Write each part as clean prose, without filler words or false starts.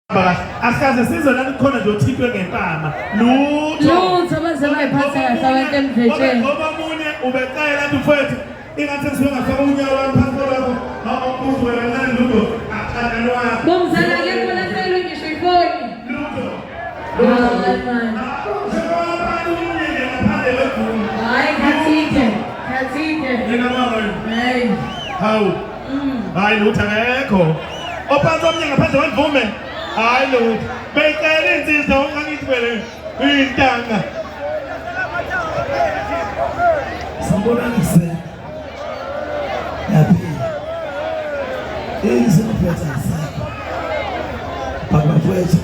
Asikaze sizwe lana khona nje uthithwe ngempama lutho bazayiphatha abantu emdletsheni ngoba munye ubecela athi mfowethu ingathi kusuke ngafaka unyawo wami phansi lapho awukuzwe kancane lutho aqala wakho bomzala ke khona phela ngisho ifoni lutho hayi khathide yena mama hey hawu hayi lutho akekho ophansi omnye ngaphandle kwemvume hayi lutho becela insizwa ongangithwele intanga Sambonani se yaphila izophetha sakho abafowethu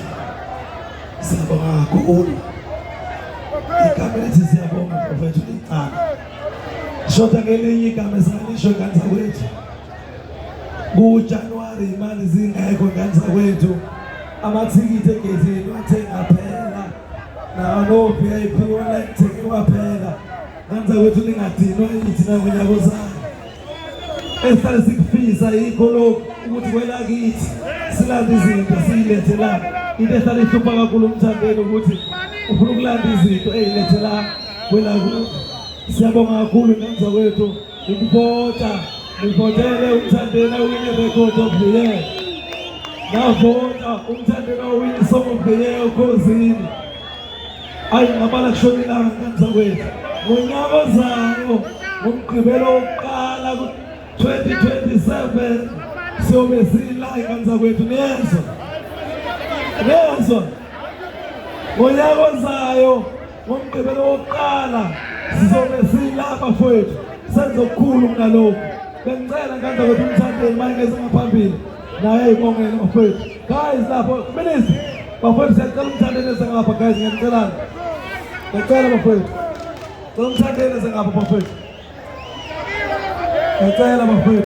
siyabonga kakhulu igama lithi siyabonga bafowethu lincane shoda ngelinye igama esingalisho ngani zakwethu kuJanuary imali zingekho ngani zakwethu amathikithi egezini wathenga phela no VIP online thengiwa phela ngani zakwethu lingadinwa ithina ngonyaka ozayo esihlale sikufisa yikho lokhu ukuthi kwelakithi silanda izinto siyilethe la into ehlala ihlupha kakhulu umthandeni ukuthi ufuna ukulanda izinto eyilethe la kwelakithi siyabonga kakhulu ngani zakwethu ukuvota ngivotele umthandeni awine record of the year ngavota umthandeni awine song of the year ukhosini ayi ngabala kushonelanga ngani zakwethu ngonyaka ozayo ngomgqibelo wokuqala ku-2027 siyobe sila ingane zakwethu niyezwa ngonyaka ozayo ngomgqibelo wokuqala sizobe silapha fowethu senze okukhulu kunalokhu bengicela ngane zakwethu umthandeni mayengeze ngaphambili naye eyibongele bafowethu guys lapho minister bafowethu siyacela umthandeni eze ngapha guys ngiyanicela bafowethu umthandeni eze ngapha bafowethu ngicela bafowethu